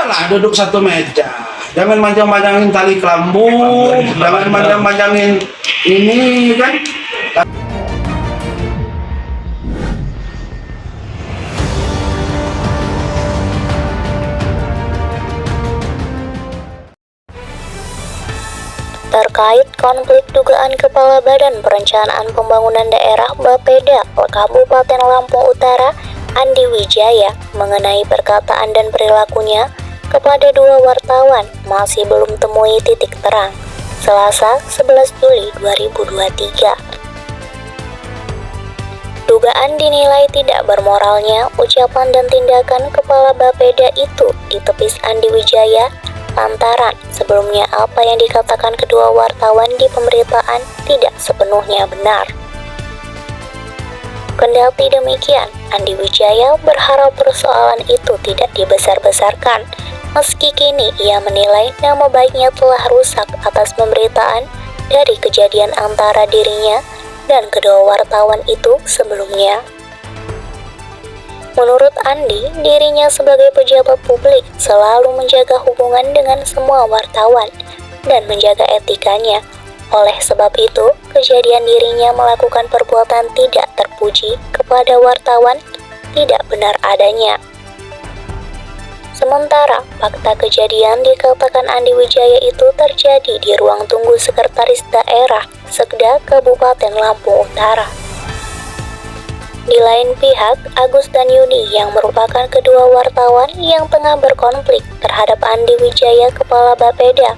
Iyalah, duduk satu meja. Jangan manjang-manjangin tali kelambu, jangan manjang-manjangin ini kan. Terkait konflik dugaan Kepala Badan Perencanaan Pembangunan Daerah Bapeda Kabupaten Lampung Utara, Andi Wijaya, mengenai perkataan dan perilakunya kepada dua wartawan masih belum temui titik terang. Selasa 11 Juli 2023. Dugaan dinilai tidak bermoralnya ucapan dan tindakan Kepala Bapeda itu ditepis Andi Wijaya lantaran sebelumnya apa yang dikatakan kedua wartawan di pemberitaan tidak sepenuhnya benar. Kendati demikian, Andi Wijaya berharap persoalan itu tidak dibesar-besarkan, meski kini ia menilai nama baiknya telah rusak atas pemberitaan dari kejadian antara dirinya dan kedua wartawan itu sebelumnya. Menurut Andi, dirinya sebagai pejabat publik selalu menjaga hubungan dengan semua wartawan dan menjaga etikanya. Oleh sebab itu, kejadian dirinya melakukan perbuatan tidak terpuji kepada wartawan tidak benar adanya. Sementara, fakta kejadian dikatakan Andi Wijaya itu terjadi di ruang tunggu Sekretaris Daerah Sekda Kabupaten Lampung Utara. Di lain pihak, Agus dan Yuni yang merupakan kedua wartawan yang tengah berkonflik terhadap Andi Wijaya Kepala Bapeda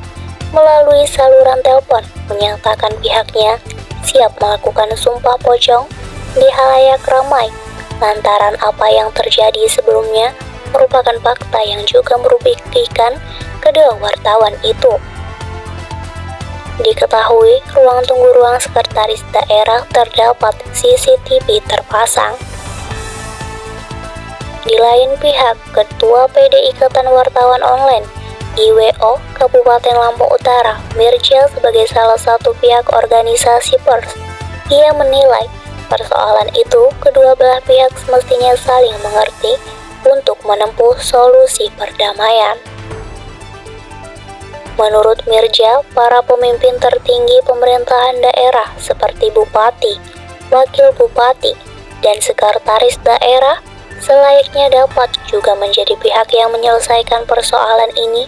melalui saluran telepon menyatakan pihaknya siap melakukan sumpah pocong di halayak ramai lantaran apa yang terjadi sebelumnya merupakan fakta yang juga merugikan kedua wartawan itu. Diketahui, ruang tunggu ruang sekretaris daerah terdapat CCTV terpasang. Di lain pihak, Ketua PD Ikatan Wartawan Online IWO Kabupaten Lampung Utara, Mirja, sebagai salah satu pihak organisasi pers, ia menilai persoalan itu kedua belah pihak semestinya saling mengerti untuk menempuh solusi perdamaian. Menurut Mirja, para pemimpin tertinggi pemerintahan daerah seperti Bupati, Wakil Bupati, dan Sekretaris Daerah selayaknya dapat juga menjadi pihak yang menyelesaikan persoalan ini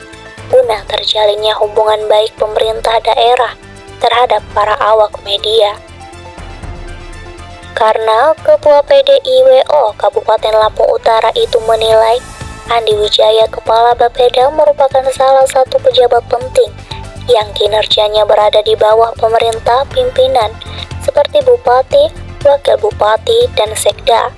guna terjalinnya hubungan baik pemerintah daerah terhadap para awak media. Karena Ketua PDIWO Kabupaten Lampung Utara itu menilai Andi Wijaya Kepala Bapeda merupakan salah satu pejabat penting yang kinerjanya berada di bawah pemerintah pimpinan seperti Bupati, Wakil Bupati, dan Sekda.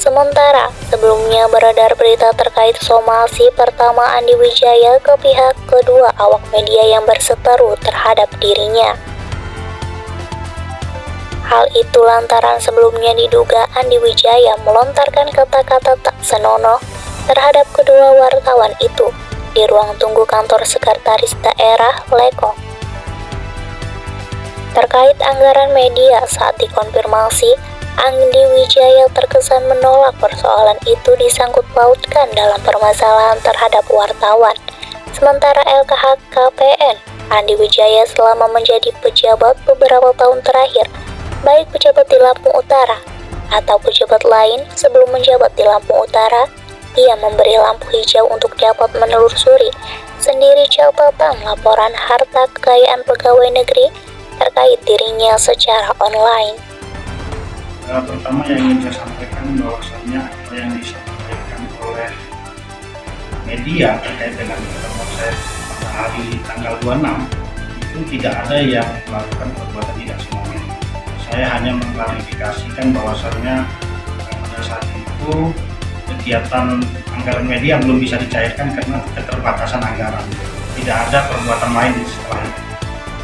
Sementara sebelumnya beredar berita terkait somasi pertama Andi Wijaya ke pihak kedua awak media yang berseteru terhadap dirinya. Hal itu lantaran sebelumnya diduga Andi Wijaya melontarkan kata-kata tak senonoh terhadap kedua wartawan itu di ruang tunggu kantor Sekretaris Daerah Lekong. Terkait anggaran media, saat dikonfirmasi, Andi Wijaya terkesan menolak persoalan itu disangkut pautkan dalam permasalahan terhadap wartawan. Sementara LKHKPN, Andi Wijaya selama menjadi pejabat beberapa tahun terakhir, baik pejabat di Lampung Utara atau pejabat lain sebelum menjabat di Lampung Utara, ia memberi lampu hijau untuk dapat menelusuri sendiri catatan laporan harta kekayaan pegawai negeri terkait dirinya secara online. Pertama yang ingin saya sampaikan bahwasannya apa yang disampaikan oleh media terkait dengan pertemuan saya pada hari tanggal 26 itu tidak ada yang melakukan perbuatan tidak senonoh. Saya hanya mengklarifikasikan bahwasannya pada saat itu kegiatan anggaran media belum bisa dicairkan karena keterbatasan anggaran. Tidak ada perbuatan lain di setelah itu.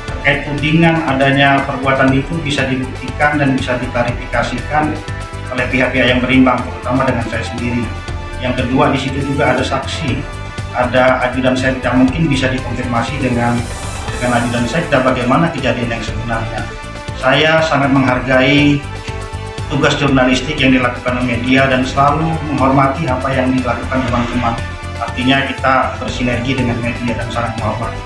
Terkait tudingan adanya perbuatan itu bisa dibuktikan dan bisa diklarifikasikan oleh pihak-pihak yang berimbang, terutama dengan saya sendiri. Yang kedua, di situ juga ada saksi, ada ajudan sekda, mungkin bisa dikonfirmasi dengan ajudan sekda bagaimana kejadian yang sebenarnya. Saya sangat menghargai tugas jurnalistik yang dilakukan oleh media dan selalu menghormati apa yang dilakukan teman-teman. Artinya kita bersinergi dengan media dan saling menghormati.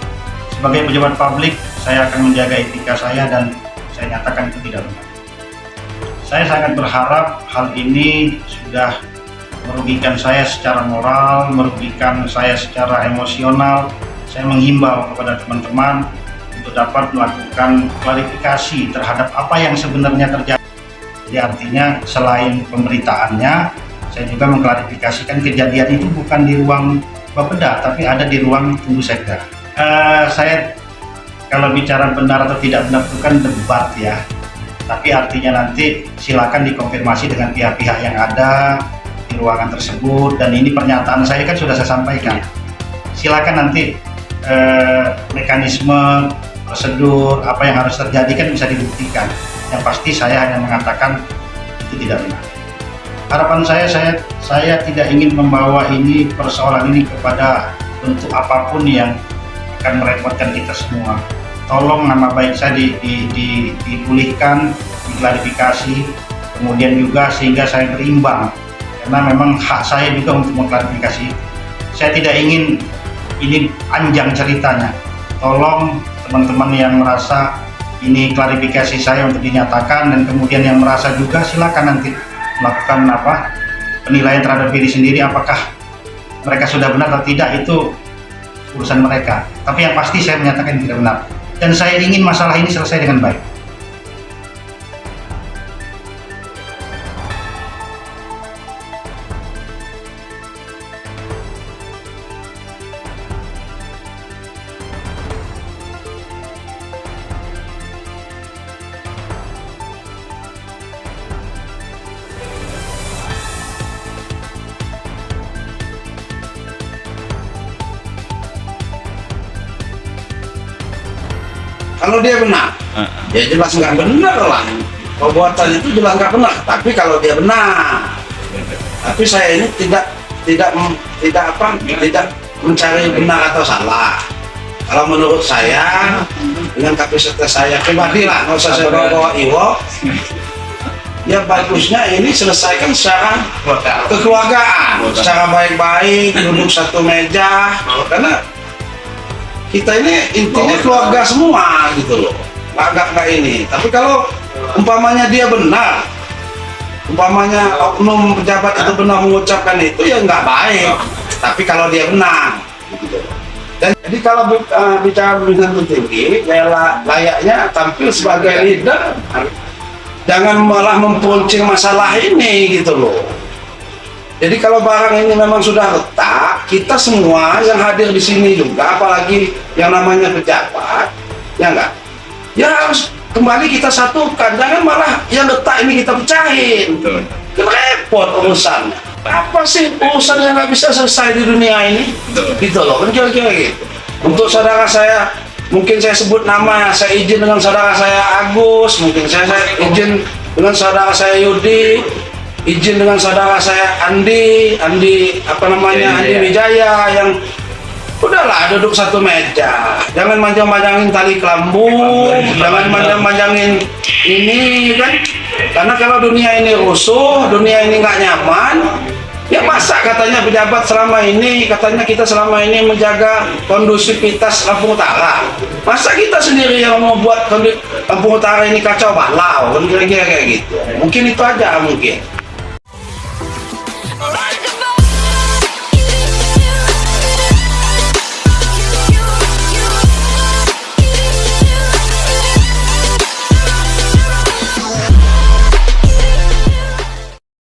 Sebagai pejabat publik, saya akan menjaga etika saya dan saya nyatakan itu tidak benar. Saya sangat berharap hal ini sudah merugikan saya secara moral, merugikan saya secara emosional. Saya menghimbau kepada teman-teman untuk dapat melakukan klarifikasi terhadap apa yang sebenarnya terjadi. Jadi artinya selain pemberitaannya, saya juga mengklarifikasikan kejadian itu bukan di ruang Bapeda, tapi ada di ruang Tunggu Sekda. Saya kalau bicara benar atau tidak benar itu kan debat ya. Tapi artinya nanti silakan dikonfirmasi dengan pihak-pihak yang ada di ruangan tersebut, dan ini pernyataan saya kan sudah saya sampaikan. Silakan nanti mekanisme, prosedur, apa yang harus terjadi kan bisa dibuktikan. Yang pasti saya hanya mengatakan itu tidak benar. Harapan saya tidak ingin membawa ini persoalan ini kepada bentuk apapun yang akan merepotkan kita semua. Tolong nama baik saya dipulihkan, diklarifikasi, kemudian juga sehingga saya berimbang, karena memang hak saya juga untuk mengklarifikasi. Saya tidak ingin ini panjang ceritanya. Tolong teman-teman yang merasa ini klarifikasi saya untuk dinyatakan, dan kemudian yang merasa juga silakan nanti melakukan penilaian terhadap diri sendiri, apakah mereka sudah benar atau tidak, itu urusan mereka. Tapi yang pasti saya menyatakan tidak benar, dan saya ingin masalah ini selesai dengan baik. Kalau dia benar, ya jelas nggak benar lah. Perbuatannya itu jelas nggak benar. Tapi kalau dia benar, tapi saya ini tidak mencari benar atau salah. Kalau menurut saya, dengan kapasitas saya pribadi lah, nggak usah saya bawa Iwo, ya bagusnya ini selesaikan secara kekeluargaan, secara baik-baik, duduk satu meja, karena kita ini intinya keluarga semua gitu loh, nggak ini. Tapi kalau umpamanya dia benar, umpamanya oknum pejabat itu benar mengucapkan itu, ya nggak baik. Tapi kalau dia benar gitu. Dan jadi kalau bicara pimpinan tertinggi, ya layaknya tampil sebagai leader, jangan malah memponcing masalah ini gitu loh. Jadi kalau barang ini memang sudah retak, kita semua yang hadir di sini juga, apalagi yang namanya pejabat, ya enggak, ya harus kembali kita satukan. Jangan malah yang retak ini kita pecahin. Kan repot urusannya. Apa sih urusan yang nggak bisa selesai di dunia ini? Gitu loh, kan kira-kira gitu. Untuk saudara saya, mungkin saya sebut nama, saya izin dengan saudara saya Agus, mungkin saya izin dengan saudara saya Yudi, izin dengan saudara saya Andi Andi Wijaya, yang udahlah duduk satu meja, jangan manjang-manjangin tali kelambu, jangan manjang-manjangin ini kan, karena kalau dunia ini rusuh, dunia ini nggak nyaman, ya masa katanya pejabat selama ini, katanya kita selama ini menjaga kondusivitas Lampung Utara, masa kita sendiri yang membuat Lampung Utara ini kacau balau, kan kira-kira kayak gitu. Mungkin itu aja mungkin.